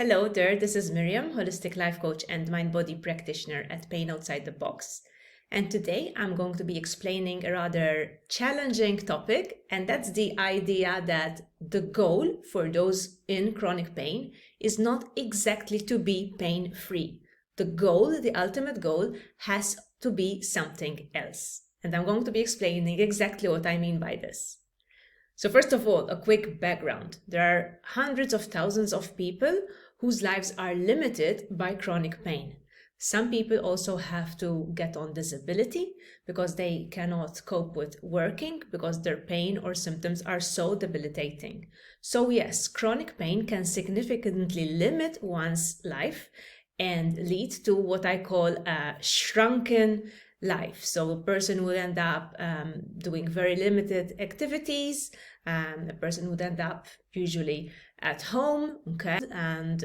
Hello there, this is Miriam, holistic life coach and mind-body practitioner at PainOutsidetheBox. And today I'm going to be explaining a rather challenging topic, and that's the idea that the goal for those in chronic pain is not exactly to be pain-free. The goal, the ultimate goal, has to be something else. And I'm going to be explaining exactly what I mean by this. So first of all, a quick background. There are hundreds of thousands of people whose lives are limited by chronic pain. Some people also have to get on disability because they cannot cope with working because their pain or symptoms are so debilitating. So yes, chronic pain can significantly limit one's life and lead to what I call a shrunken life. So a person would end up doing very limited activities. A person would end up usually at home, okay? And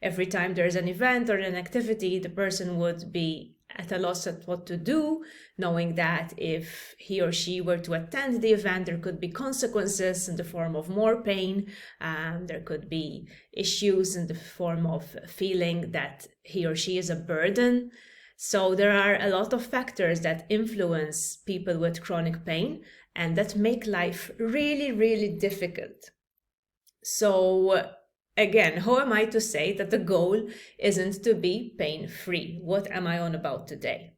every time there's an event or an activity, the person would be at a loss at what to do, knowing that if he or she were to attend the event, there could be consequences in the form of more pain. There could be issues in the form of feeling that he or she is a burden. So there are a lot of factors that influence people with chronic pain and that make life really, really difficult. So again, how am I to say that the goal isn't to be pain-free? What am I on about today?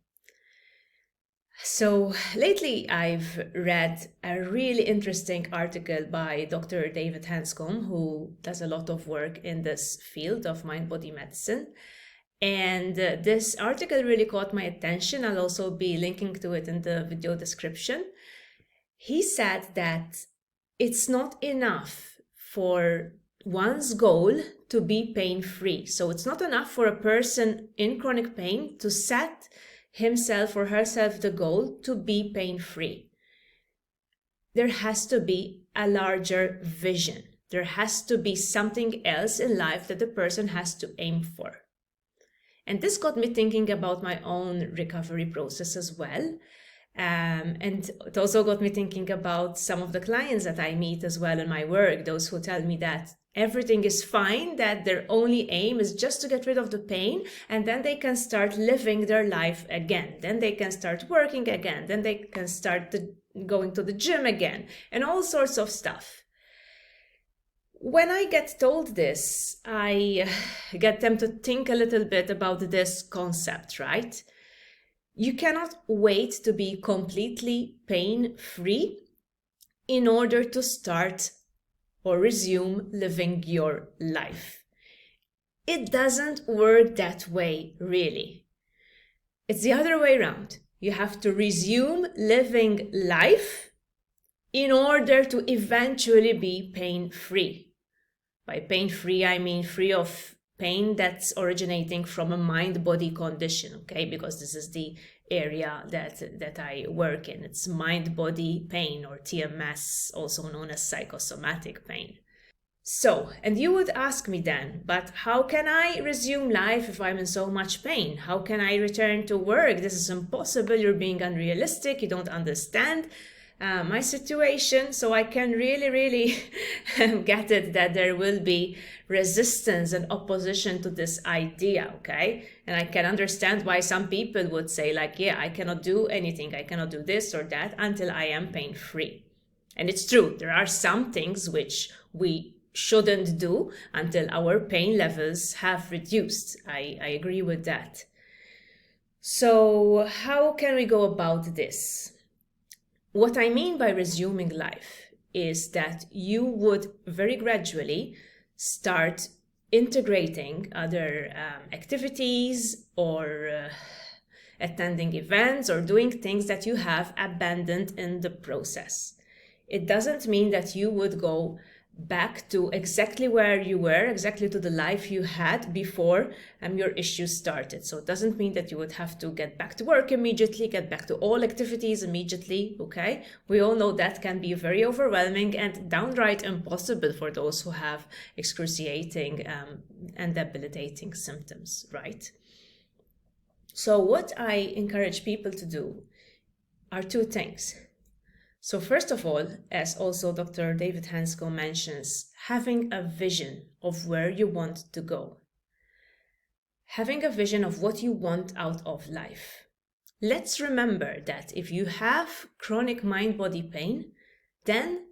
So lately I've read a really interesting article by Dr. David Hanscom, who does a lot of work in this field of mind-body medicine. And this article really caught my attention. I'll also be linking to it in the video description. He said that it's not enough for one's goal to be pain-free. So it's not enough for a person in chronic pain to set himself or herself the goal to be pain-free. There has to be a larger vision. There has to be something else in life that the person has to aim for. And this got me thinking about my own recovery process as well. And it also got me thinking about some of the clients that I meet as well in my work, those who tell me that everything is fine, that their only aim is just to get rid of the pain, and then they can start living their life again. Then they can start working again. Then they can start going to the gym again, and all sorts of stuff. When I get told this, I get them to think a little bit about this concept, right? You cannot wait to be completely pain-free in order to start or resume living your life. It doesn't work that way, really. It's the other way around. You have to resume living life in order to eventually be pain-free. By pain-free, I mean free of pain that's originating from a mind-body condition, okay? Because this is the area that I work in. It's mind-body pain, or TMS, also known as psychosomatic pain. So, and you would ask me then, but how can I resume life if I'm in so much pain? How can I return to work? This is impossible. You're being unrealistic. You don't understand my situation. So I can really get it that there will be resistance and opposition to this idea, okay? And I can understand why some people would say like, yeah, I cannot do anything. I cannot do this or that until I am pain-free. And it's true. There are some things which we shouldn't do until our pain levels have reduced. I agree with that. So how can we go about this? What I mean by resuming life is that you would very gradually start integrating other activities or attending events or doing things that you have abandoned in the process. It doesn't mean that you would go back to exactly where you were, exactly to the life you had before your issues started. So it doesn't mean that you would have to get back to work immediately, get back to all activities immediately, okay? We all know that can be very overwhelming and downright impossible for those who have excruciating and debilitating symptoms, right? So what I encourage people to do are two things. So first of all, as also Dr. David Hanscom mentions, having a vision of where you want to go. Having a vision of what you want out of life. Let's remember that if you have chronic mind-body pain, then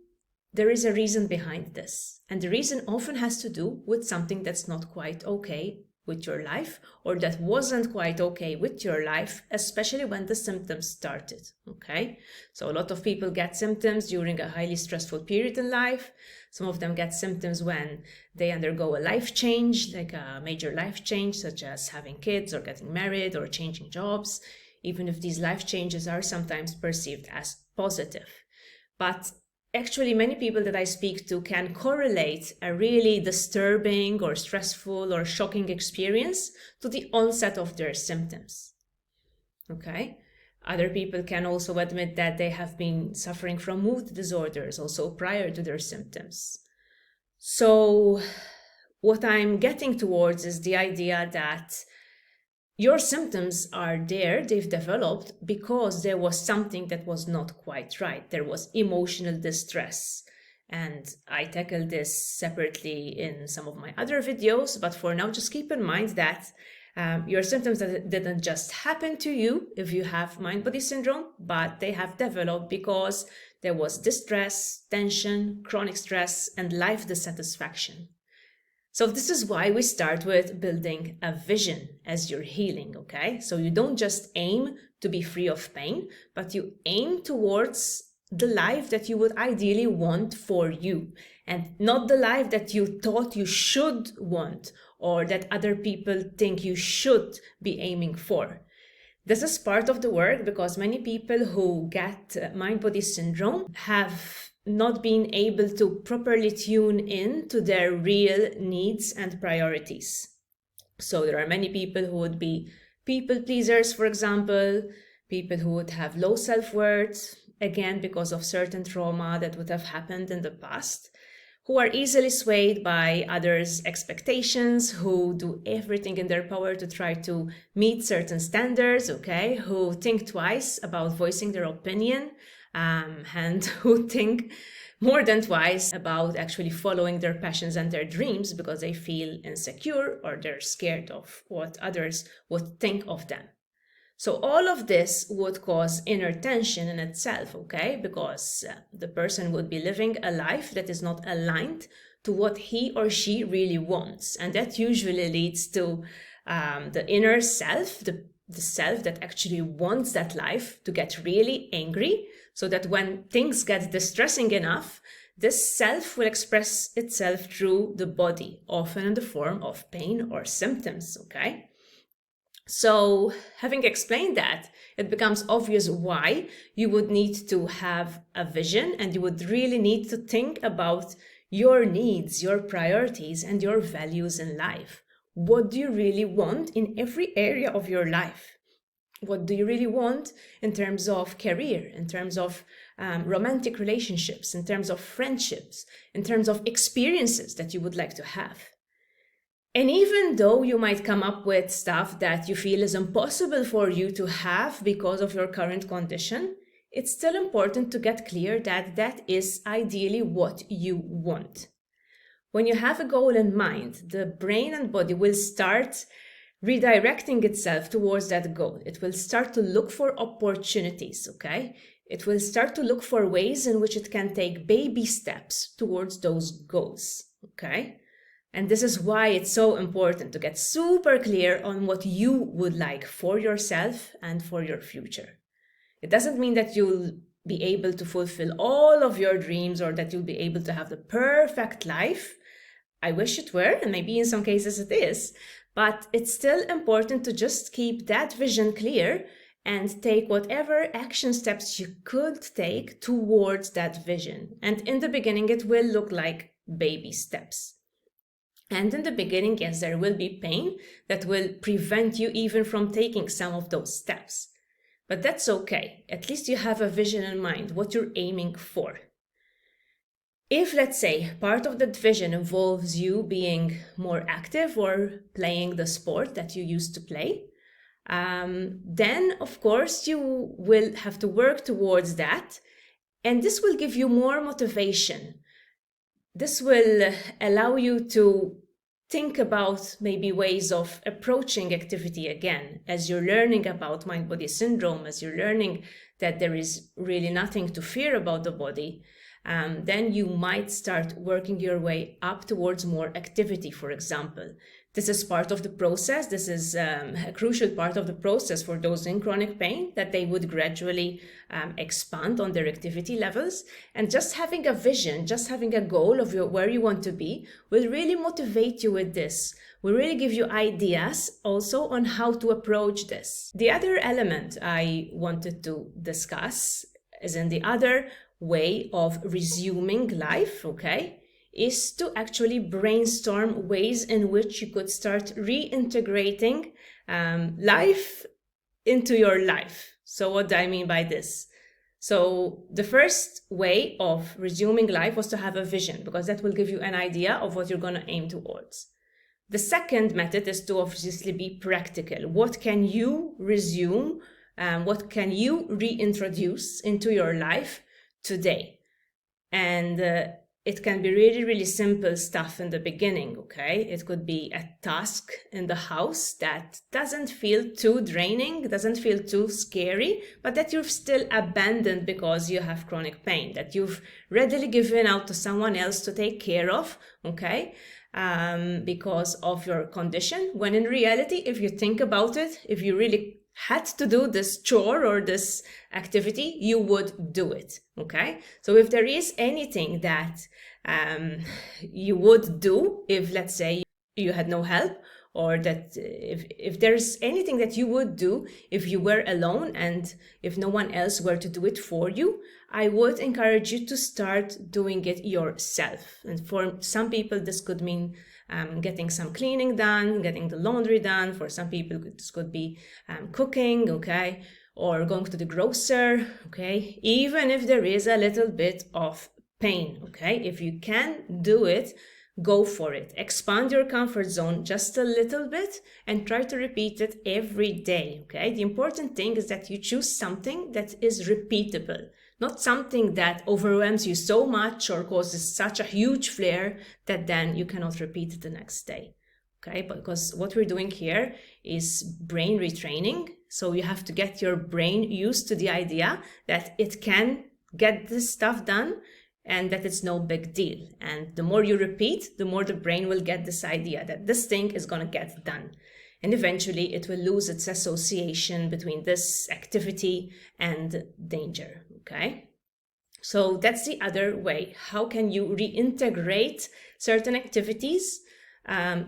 there is a reason behind this. And the reason often has to do with something that's not quite okay with your life, or that wasn't quite okay with your life, especially when the symptoms started, okay? So a lot of people get symptoms during a highly stressful period in life. Some of them get symptoms when they undergo a life change, like a major life change, such as having kids or getting married or changing jobs, even if these life changes are sometimes perceived as positive. But actually, many people that I speak to can correlate a really disturbing or stressful or shocking experience to the onset of their symptoms. Okay? Other people can also admit that they have been suffering from mood disorders also prior to their symptoms. So, what I'm getting towards is the idea that your symptoms are there, they've developed because there was something that was not quite right. There was emotional distress. And I tackled this separately in some of my other videos, but for now, just keep in mind that your symptoms didn't just happen to you if you have mind-body syndrome, but they have developed because there was distress, tension, chronic stress, and life dissatisfaction. So this is why we start with building a vision as you're healing, okay? So you don't just aim to be free of pain, but you aim towards the life that you would ideally want for you, and not the life that you thought you should want or that other people think you should be aiming for. This is part of the work because many people who get mind-body syndrome have not being able to properly tune in to their real needs and priorities. So there are many people who would be people pleasers, for example, people who would have low self-worth, again, because of certain trauma that would have happened in the past, who are easily swayed by others' expectations, who do everything in their power to try to meet certain standards, okay, who think twice about voicing their opinion, and who think more than twice about actually following their passions and their dreams because they feel insecure or they're scared of what others would think of them. So all of this would cause inner tension in itself, okay? Because the person would be living a life that is not aligned to what he or she really wants. And that usually leads to the inner self, the self that actually wants that life, to get really angry, so that when things get distressing enough, this self will express itself through the body, often in the form of pain or symptoms, okay? So having explained that, it becomes obvious why you would need to have a vision, and you would really need to think about your needs, your priorities, and your values in life. What do you really want in every area of your life? What do you really want in terms of career, in terms of romantic relationships, in terms of friendships, in terms of experiences that you would like to have? And even though you might come up with stuff that you feel is impossible for you to have because of your current condition, it's still important to get clear that that is ideally what you want. When you have a goal in mind, the brain and body will start redirecting itself towards that goal. It will start to look for opportunities, okay? It will start to look for ways in which it can take baby steps towards those goals, okay? And this is why it's so important to get super clear on what you would like for yourself and for your future. It doesn't mean that you'll be able to fulfill all of your dreams or that you'll be able to have the perfect life. I wish it were, and maybe in some cases it is, but it's still important to just keep that vision clear and take whatever action steps you could take towards that vision. And in the beginning, it will look like baby steps. And in the beginning, yes, there will be pain that will prevent you even from taking some of those steps. But that's okay. At least you have a vision in mind, what you're aiming for. If, let's say, part of that vision involves you being more active or playing the sport that you used to play, then, of course, you will have to work towards that And this will give you more motivation. This will allow you to think about maybe ways of approaching activity again. As you're learning about mind-body syndrome, as you're learning that there is really nothing to fear about the body, then you might start working your way up towards more activity, for example. This is part of the process. This is a crucial part of the process for those in chronic pain, that they would gradually expand on their activity levels. And just having a vision, just having a goal of where you want to be will really motivate you with this. Will really give you ideas also on how to approach this. The other element I wanted to discuss is in the other way of resuming life, okay, is to actually brainstorm ways in which you could start reintegrating life into your life. So what do I mean by this? So the first way of resuming life was to have a vision, because that will give you an idea of what you're going to aim towards. The second method is to obviously be practical. What can you resume? What can you reintroduce into your life today? And it can be really, really simple stuff in the beginning, okay? It could be a task in the house that doesn't feel too draining, doesn't feel too scary, but that you've still abandoned because you have chronic pain, that you've readily given out to someone else to take care of, okay? Because of your condition, when in reality, if you think about it, if you really had to do this chore or this activity, you would do it, okay? So if there is anything that you would do if, let's say, you had no help, or that if there's anything that you would do if you were alone and if no one else were to do it for you, I would encourage you to start doing it yourself. And for some people, this could mean getting some cleaning done, getting the laundry done. For some people, this could be cooking, okay, or going to the grocer, okay, even if there is a little bit of pain, okay. If you can do it, go for it. Expand your comfort zone just a little bit and try to repeat it every day, okay? The important thing is that you choose something that is repeatable, not something that overwhelms you so much or causes such a huge flare that then you cannot repeat it the next day, okay? Because what we're doing here is brain retraining. So you have to get your brain used to the idea that it can get this stuff done and that it's no big deal. And the more you repeat, the more the brain will get this idea that this thing is going to get done. And eventually it will lose its association between this activity and danger, okay? So that's the other way. How can you reintegrate certain activities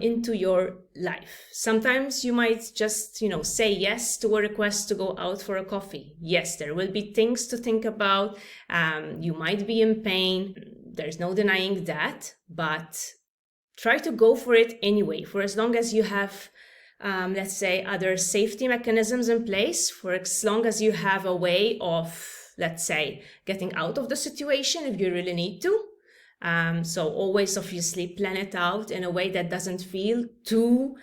into your life? Sometimes you might just, say yes to a request to go out for a coffee. Yes, there will be things to think about. You might be in pain. There's no denying that, but try to go for it anyway, for as long as you have, let's say, other safety mechanisms in place, for as long as you have a way of, let's say, getting out of the situation if you really need to. So always obviously plan it out in a way that doesn't feel too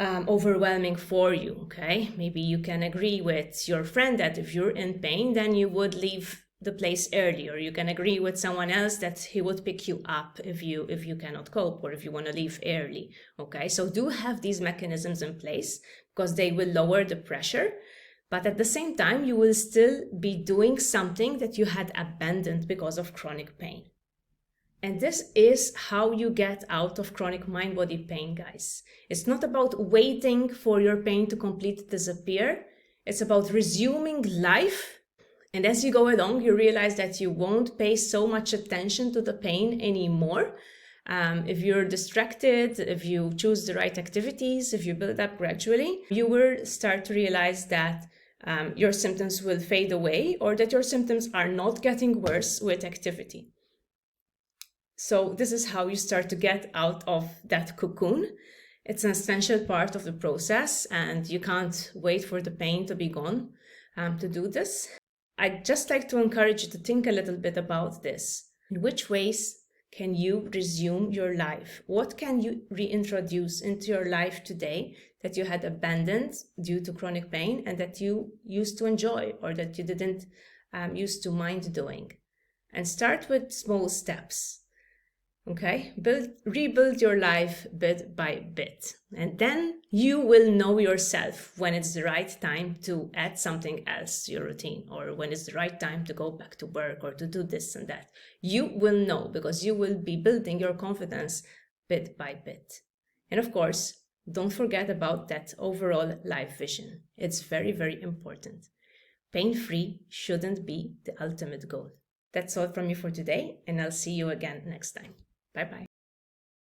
overwhelming for you, okay? Maybe you can agree with your friend that if you're in pain, then you would leave the place early, or you can agree with someone else that he would pick you up if you cannot cope, or if you want to leave early, okay? So do have these mechanisms in place because they will lower the pressure, but at the same time, you will still be doing something that you had abandoned because of chronic pain. And this is how you get out of chronic mind-body pain, guys. It's not about waiting for your pain to completely disappear. It's about resuming life. And as you go along, you realize that you won't pay so much attention to the pain anymore. If you're distracted, if you choose the right activities, if you build up gradually, you will start to realize that your symptoms will fade away, or that your symptoms are not getting worse with activity. So this is how you start to get out of that cocoon. It's an essential part of the process, and you can't wait for the pain to be gone to do this. I'd just like to encourage you to think a little bit about this. In which ways can you resume your life? What can you reintroduce into your life today that you had abandoned due to chronic pain and that you used to enjoy, or that you didn't used to mind doing? and start with small steps. Okay, rebuild your life bit by bit, and then you will know yourself when it's the right time to add something else to your routine, or when it's the right time to go back to work or to do this and that. You will know because you will be building your confidence bit by bit. And of course, don't forget about that overall life vision. It's very, very important. Pain-free shouldn't be the ultimate goal. That's all from me for today, and I'll see you again next time. Bye-bye.